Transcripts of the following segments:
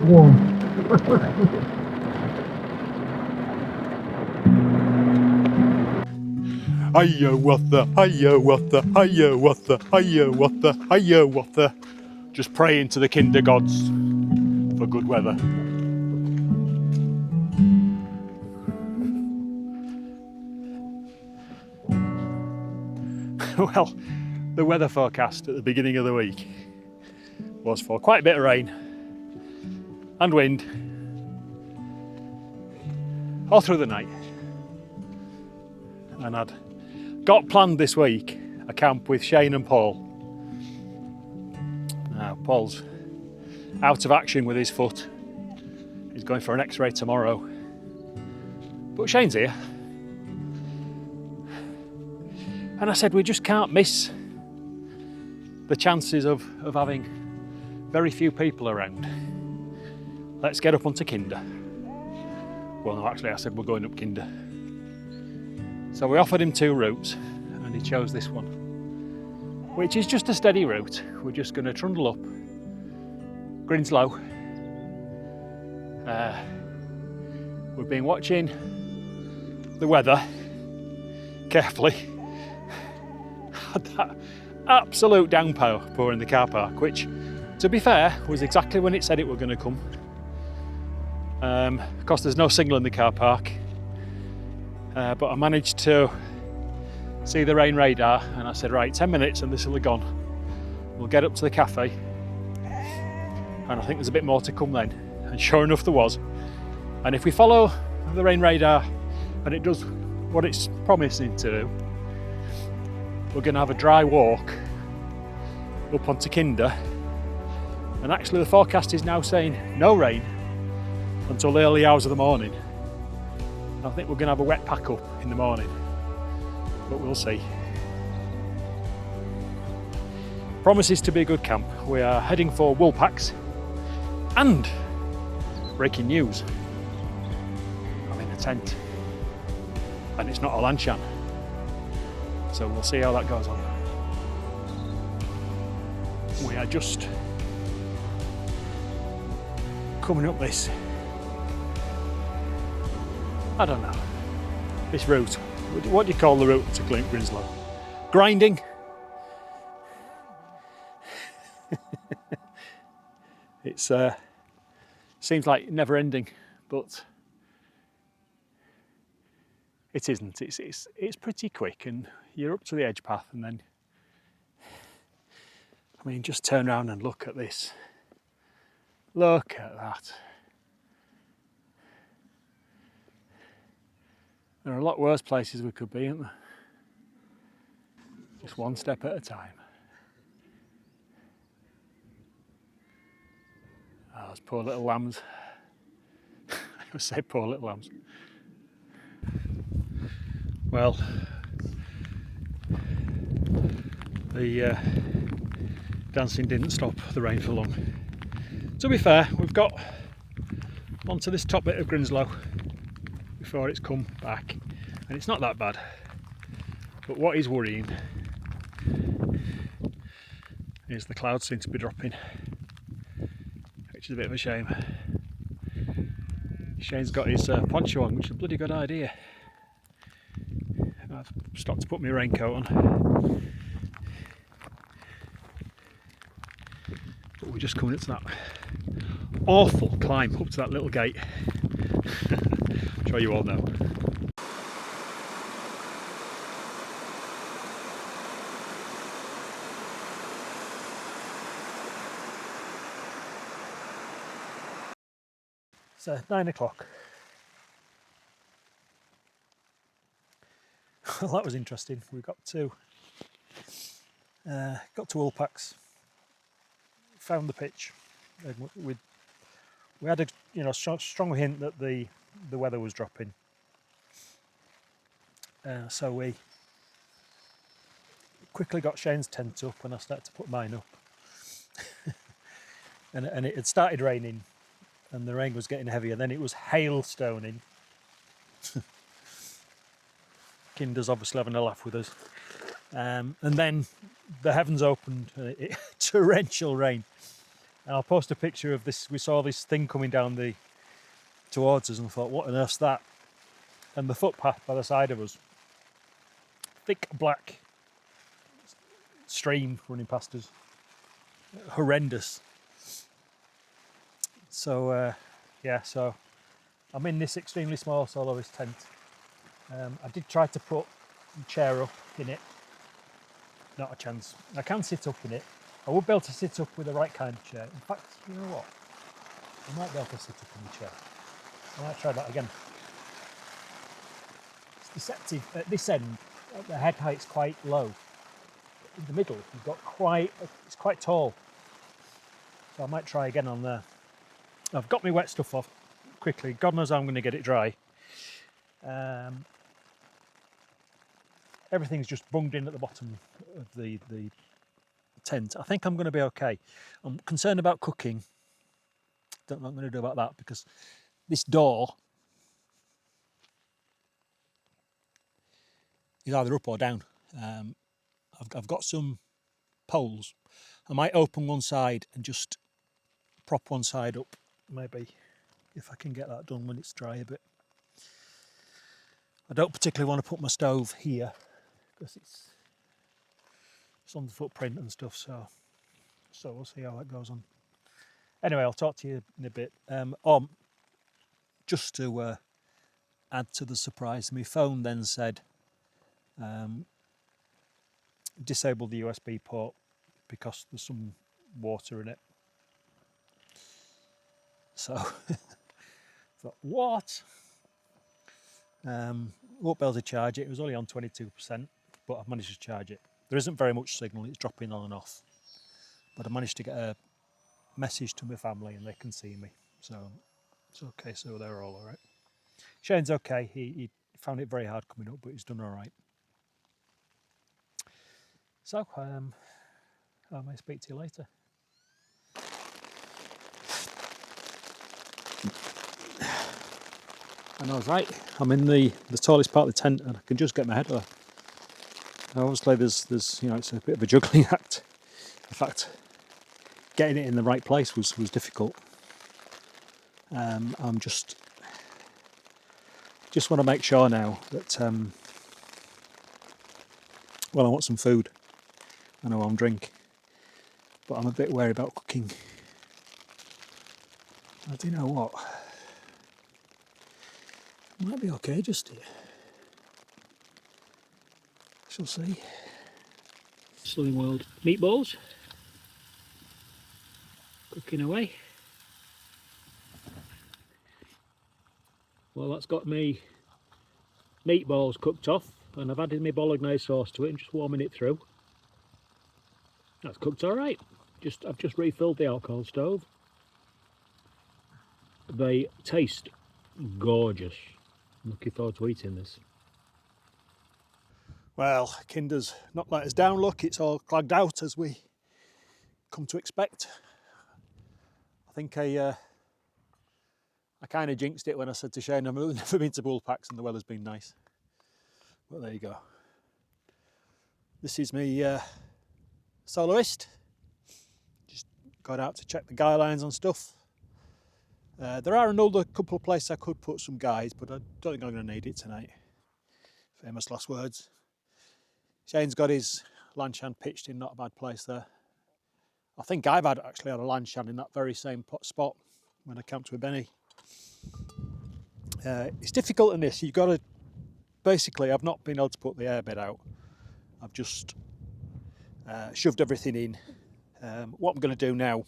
warm. Hiya what the, hiya what the, hiya what the, hiya what the, hiya what the. Just praying to the kinder gods for good weather. Well, the weather forecast at the beginning of the week was for quite a bit of rain and wind all through the night. And I'd got planned this week a camp with Shane and Paul. Now, Paul's out of action with his foot. He's going for an X-ray tomorrow. But Shane's here. And I said, we just can't miss the chances of having very few people around. Let's get up onto Kinder. Well, no, actually I said we're going up Kinder. So we offered him 2 routes and he chose this one, which is just a steady route. We're just going to trundle up Grindslow. We've been watching the weather carefully. That absolute downpour in the car park, which, to be fair, was exactly when it said it were going to come. Of course, there's no signal in the car park, but I managed to see the rain radar, and I said, right, 10 minutes and this will have gone. We'll get up to the cafe, and I think there's a bit more to come then. And sure enough, there was. And if we follow the rain radar and it does what it's promising to do, we're going to have a dry walk up onto Kinder. And actually the forecast is now saying no rain until the early hours of the morning. I think we're going to have a wet pack up in the morning, but we'll see. Promises to be a good camp. We are heading for Woolpacks, and breaking news, I'm in a tent and it's not a Lanshan. So we'll see how that goes on. We are just coming up this, I don't know, this route. What do you call the route to Grindslow? Grinding? It's seems like never ending, but it isn't. It's pretty quick, and you're up to the edge path, and then, I mean, just turn around and look at this. Look at that. There are a lot worse places we could be, aren't there? Just one step at a time. Oh, those poor little lambs. I always say poor little lambs. Well, the dancing didn't stop the rain for long. To be fair, we've got onto this top bit of Grindslow before it's come back, and it's not that bad. But what is worrying is the clouds seem to be dropping, which is a bit of a shame. Shane's got his poncho on, which is a bloody good idea. I've stopped to put my raincoat on. But we're just coming up to that awful climb up to that little gate. I'm sure you all know. So 9 o'clock. Well, that was interesting. We got to Woolpacks, found the pitch. We had a strong hint that the weather was dropping. So we quickly got Shane's tent up, and I started to put mine up. and it had started raining, and the rain was getting heavier. Then it was hailstoning. Kinder's obviously having a laugh with us. And then the heavens opened, torrential rain. And I'll post a picture of this. We saw this thing coming down towards us and thought, what on earth's that? And the footpath by the side of us, thick black stream running past us. Horrendous. So yeah, so I'm in this extremely small soloist tent. I did try to put a chair up in it. Not a chance. I can sit up in it. I would be able to sit up with the right kind of chair. In fact, you know what? I might be able to sit up in the chair. I might try that again. It's deceptive. At this end, the head height's quite low. In the middle, you've got it's quite tall. So I might try again on there. I've got my wet stuff off quickly. God knows how I'm going to get it dry. Everything's just bunged in at the bottom of the tent. I think I'm going to be okay. I'm concerned about cooking. Don't know what I'm going to do about that because this door is either up or down. I've got some poles. I might open one side and just prop one side up, maybe, if I can get that done when it's dry a bit. I don't particularly want to put my stove here because it's on the footprint and stuff, so we'll see how that goes on. Anyway, I'll talk to you in a bit. Just to add to the surprise, my phone then said disable the USB port because there's some water in it. So I thought, what? Won't be able to charge it. It was only on 22%, but I've managed to charge it. There isn't very much signal, it's dropping on and off. But I managed to get a message to my family and they can see me. So it's okay, so they're all right. Shane's okay, he found it very hard coming up, but he's done all right. So I may speak to you later. And I was right, I'm in the tallest part of the tent and I can just get my head there. Obviously there's you know, it's a bit of a juggling act. In fact, getting it in the right place was difficult. I'm just want to make sure now that well, I want some food. I know I want drink, but I'm a bit wary about cooking. I do know what. Might be okay just here. Shall see. Slimming World meatballs. Cooking away. Well, that's got me meatballs cooked off, and I've added my Bolognese sauce to it and just warming it through. That's cooked all right. I've just refilled the alcohol stove. They taste gorgeous. I'm looking forward to eating this. Well, Kinder's not let us down, look, it's all clagged out as we come to expect. I think I kind of jinxed it when I said to Shane I've never been to Woolpacks and the weather's been nice. But there you go. This is me soloist. Just got out to check the guy lines on stuff. There are another couple of places I could put some guys, but I don't think I'm going to need it tonight. Famous last words. Shane's got his Lanshan pitched in not a bad place there. I think I've actually had a Lanshan in that very same spot when I camped with Benny. It's difficult in this. You've got to, basically, I've not been able to put the airbed out. I've just shoved everything in. What I'm going to do now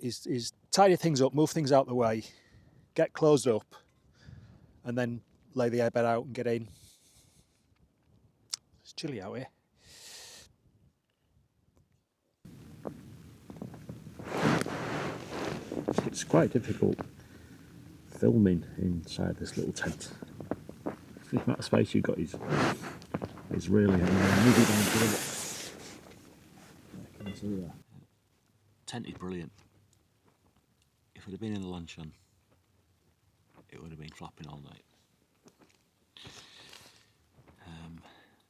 is tidy things up, move things out the way, get closed up, and then lay the airbed out and get in. It's chilly out here. It's quite difficult filming inside this little tent. The amount of space you've got is really move it down to the can you see that? Tent is brilliant. If it had been in the Lanshan, it would have been flapping all night.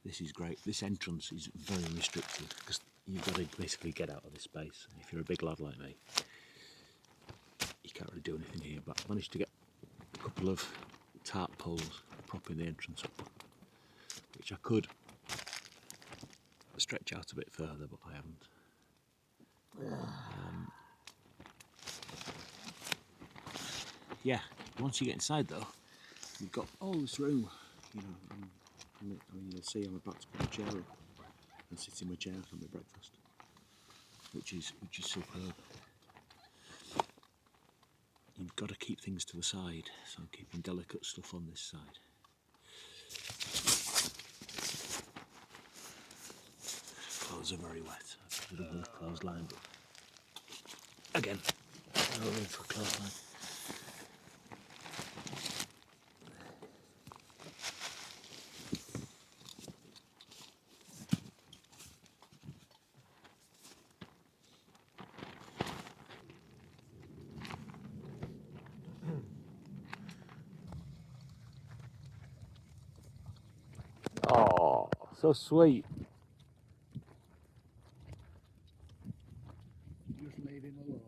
This is great. This entrance is very restricted because you've got to basically get out of this space. If you're a big lad like me, you can't really do anything here, but I managed to get a couple of tarp poles propping the entrance up, which I could stretch out a bit further, but I haven't. Yeah, once you get inside though, you've got all this room, you know. I mean, you'll see I'm about to put a chair up and sit in my chair for my breakfast, which is superb. You've got to keep things to the side, so I'm keeping delicate stuff on this side. Clothes are very wet. I've got a little clothesline, but again, no room for a clothesline. Oh, so sweet. Just leave him alone.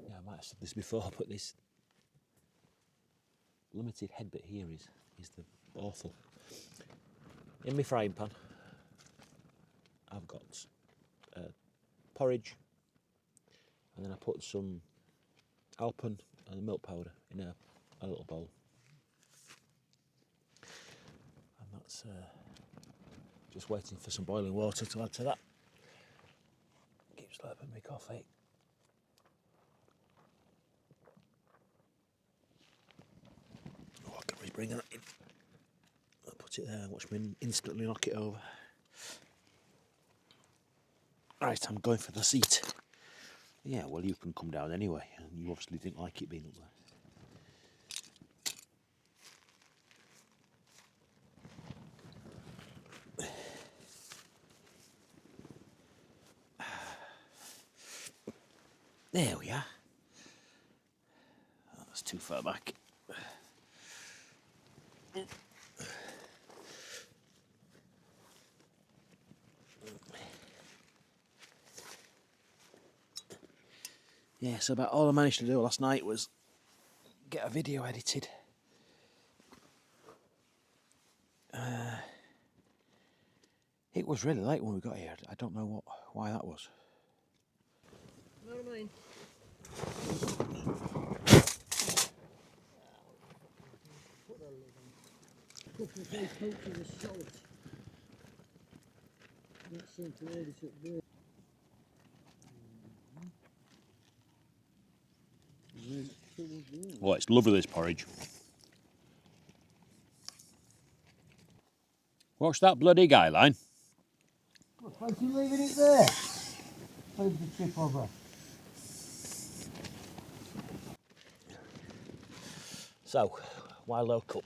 Yeah, I might have said this before, but this limited head bit here is the awful. In my frying pan, I've got porridge, and then I put some Alpen and milk powder in a little bowl, and that's just waiting for some boiling water to add to that. Keep slurping my coffee. Oh, I can bring that in. I'll put it there and watch me instantly knock it over. Right, I'm going for the seat. Yeah, well, you can come down anyway, and you obviously didn't like it being up there. There we are. Oh, that's too far back. Yeah, so about all I managed to do last night was get a video edited. It was really late when we got here. I don't know why that was. What do you mean? Put a lid on. Couple of 3 coats of salt. That seemed to hold it up there. Well, it's lovely, this porridge. What's that bloody guy line? Fancy leaving it there? Leave the chip over. So, Wildo Cup.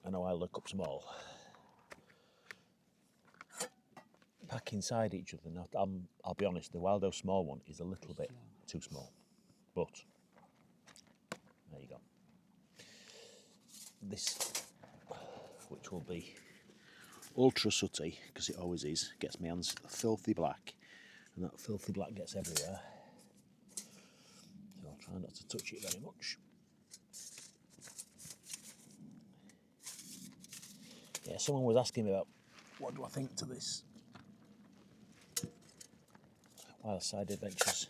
And a Wildo Cup small. Pack inside each other. Now, I'll be honest, the Wildo small one is a little bit too small. But, there you go. This, which will be ultra sooty, because it always is, gets my hands filthy black, and that filthy black gets everywhere. So I'll try not to touch it very much. Yeah, someone was asking me about what do I think to this Wild Side Adventures.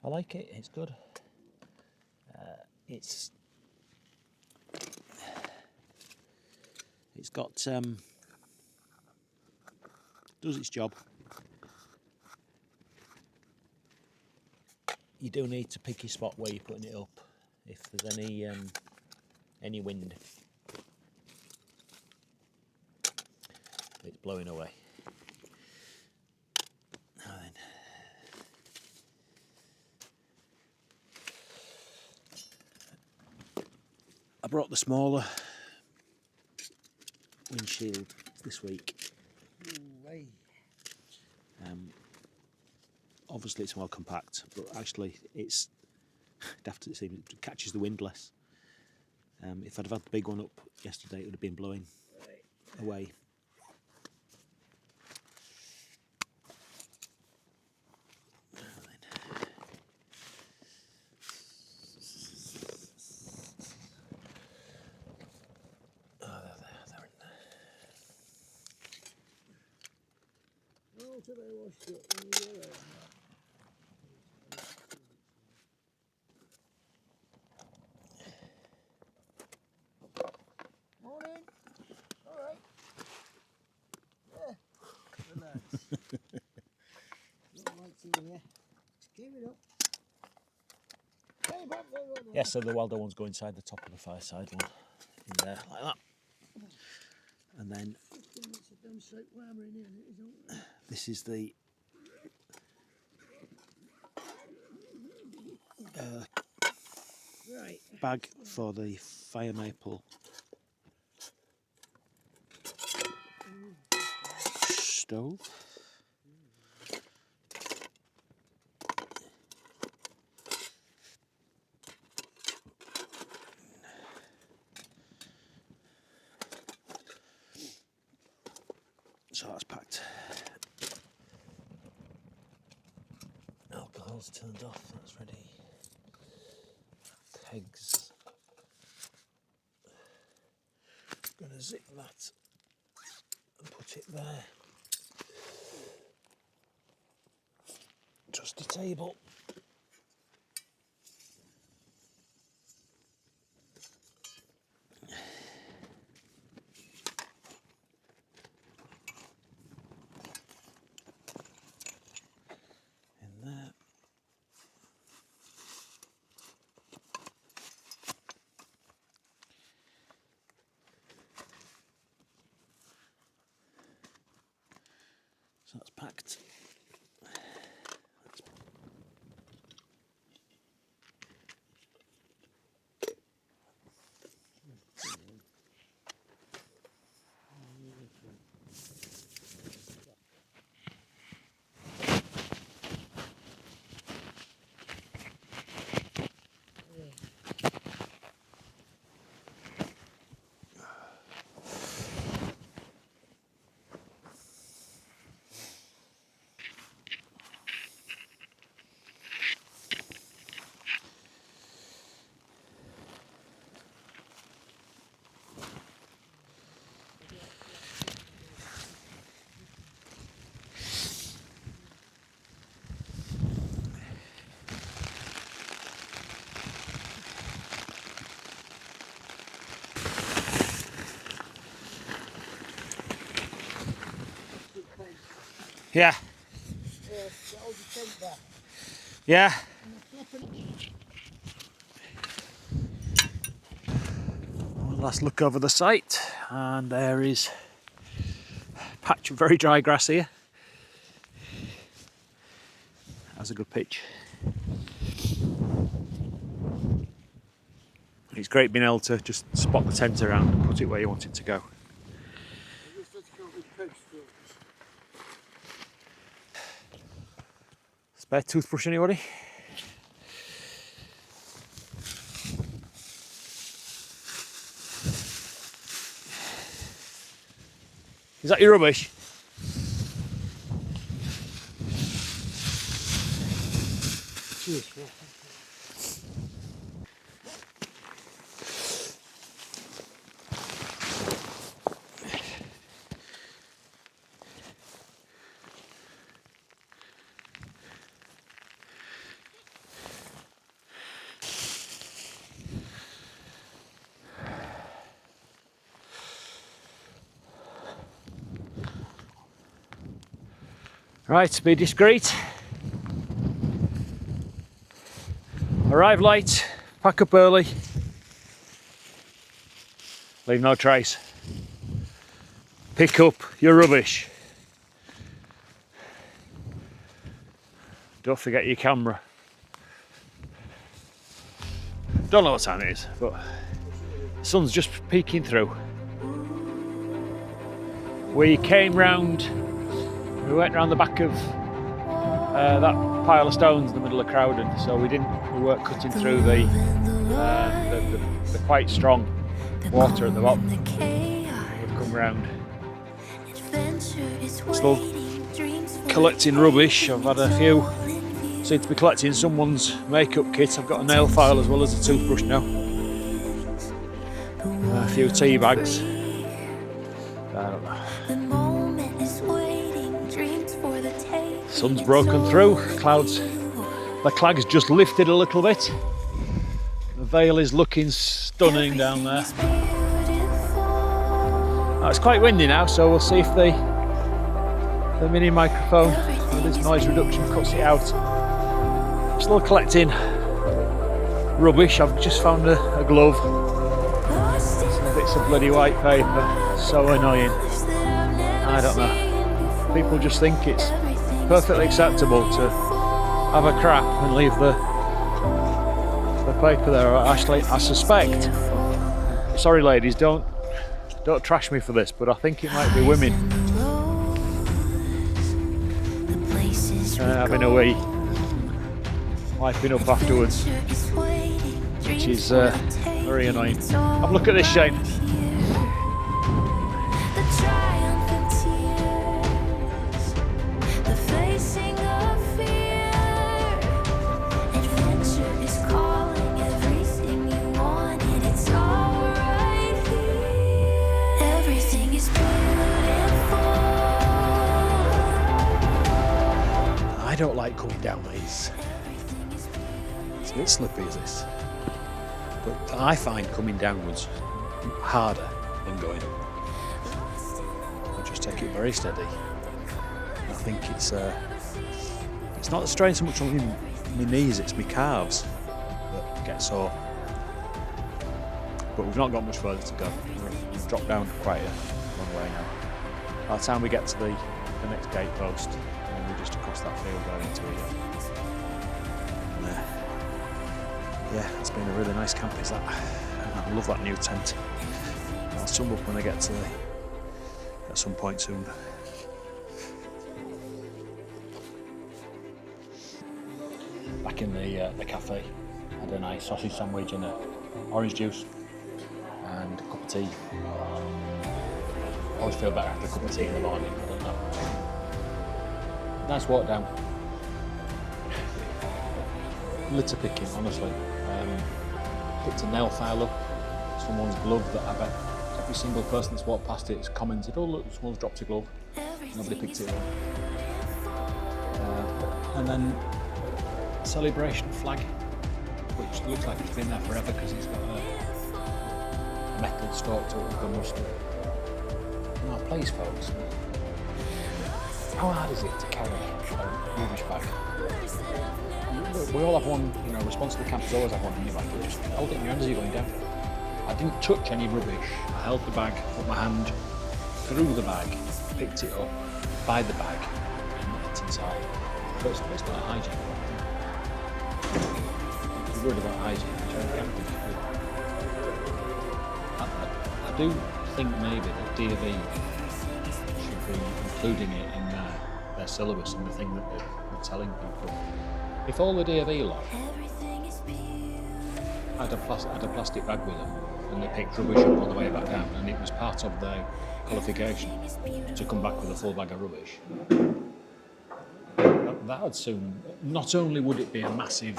I like it, it's good. It's got does its job. You do need to pick your spot where you're putting it up if there's any wind. It's blowing away. Now then. I brought the smaller windshield this week. Hey. Obviously it's more compact, but actually it's daft. It seems it catches the wind less. If I'd have had the big one up yesterday, it would have been blowing away. Oh, today washed it when you were there. Morning. All right. Yeah. Relax. Not lights in here. Keep it up. Hey, back there, right there. Yeah, so the wilder ones go inside the top of the fireside one, in there, like that. And then It's a damn straight whammer in here, isn't it? this is the Right. bag for the fire maple stove. So that's packed. Alcohol's turned off, that's ready. Pegs. Gonna zip that and put it there. Trusty table. In there. So that's packed. Yeah. That was the tent back. Yeah. One last look over the site, and there is a patch of very dry grass here. That's a good pitch. It's great being able to just spot the tent around and put it where you want it to go. Spare toothbrush, anybody? Is that your rubbish? Cheers. Right, be discreet. Arrive late, pack up early, leave no trace. Pick up your rubbish. Don't forget your camera. Don't know what time it is, but the sun's just peeking through. we came round, we went round the back of that pile of stones in the middle of Crowden, so we weren't cutting through the quite strong water at the bottom. We've come round. Still collecting rubbish. I've had a few. Seem to be collecting someone's makeup kit. I've got a nail file as well as a toothbrush now. A few tea bags. I don't know. Sun's broken through. Clouds. The cloud's just lifted a little bit. The vale is looking stunning down there. Oh, it's quite windy now, so we'll see if the mini microphone with its noise reduction cuts it out. I'm still collecting rubbish. I've just found a glove. Some bits of bloody white paper. So annoying. I don't know. People just think it's perfectly acceptable to have a crap and leave the paper there. Actually, I suspect. Sorry, ladies, don't trash me for this, but I think it might be women having a wee, wiping up afterwards, which is very annoying. Have a look at this, Shane. I don't like coming down these. It's a bit slippy, is this? But I find coming downwards harder than going up. I just take it very steady. I think it's not the strain so much on my knees, it's my calves that get sore. But we've not got much further to go. We've dropped down quite a long way now. By the time we get to the next gate post, we're just across that field going into it. Yeah, it's been a really nice camp, is that? I love that new tent. I'll sum up when I get to at some point soon. Back in the cafe, had a nice sausage sandwich and a orange juice and a cup of tea. I always feel better after a cup of tea in the morning, I don't know. Nice walk down. Litter picking, honestly. Picked a nail file up, someone's glove that I bet every single person that's walked past it has commented, oh look, someone's dropped a glove. Nobody picked it up. And then celebration flag, which looks like it's been there forever because it's got a metal stalk to it with the mustard. Now please folks, how hard is it to carry a rubbish bag? We all have one, responsible campers always have one in your bag. You just hold it in your hands as you're going down. I didn't touch any rubbish. I held the bag, put my hand through the bag, picked it up by the bag, and it's inside. But it's not hygiene. If you're worried about hygiene, I do think maybe that DV should be including it in their syllabus and the thing that they're telling people. If all the DV lot had a plastic bag with them and they picked rubbish up on the way back down and it was part of their qualification to come back with a full bag of rubbish, that would soon, not only would it be a massive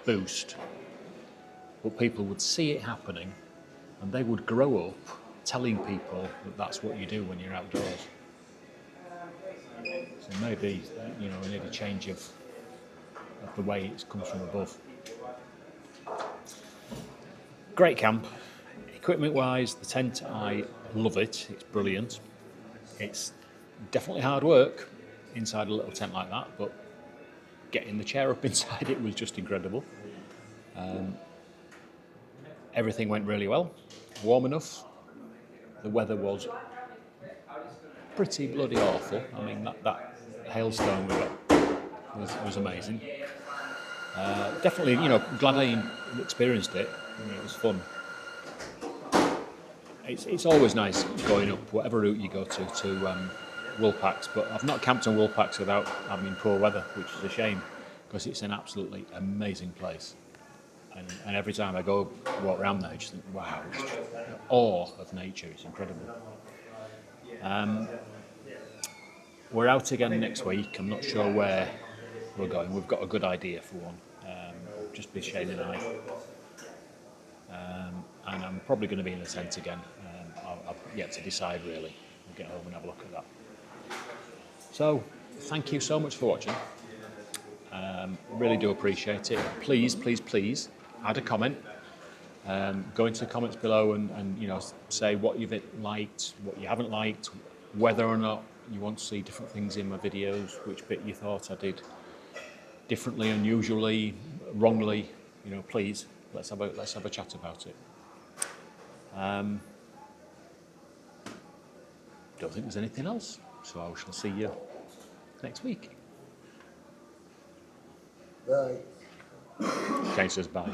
boost, but people would see it happening and they would grow up telling people that that's what you do when you're outdoors. So maybe, we need a change of the way it comes from above. Great camp. Equipment-wise, the tent, I love it. It's brilliant. It's definitely hard work inside a little tent like that, but getting the chair up inside it was just incredible. Everything went really well. Warm enough. The weather was pretty bloody awful. I mean, that hailstone we got was amazing. Definitely, glad I experienced it. It was fun. it's always nice going up whatever route you go to Woolpacks, but I've not camped on Woolpacks without having poor weather, which is a shame because it's an absolutely amazing place. And every time I go walk around there, I just think, wow, it's just, the awe of nature is incredible. We're out again next week. I'm not sure where we're going. We've got a good idea for one, just be Shane and I. And I'm probably going to be in the tent again. I've yet to decide really. I'll get home and have a look at that. So, thank you so much for watching. Really do appreciate it. Please, please, please add a comment. Go into the comments below and you know, say what you've liked, what you haven't liked, whether or not you want to see different things in my videos, which bit you thought I did differently, unusually, wrongly. You know, please let's have a chat about it. Don't think there's anything else, so I shall see you next week. Bye. Jane says bye.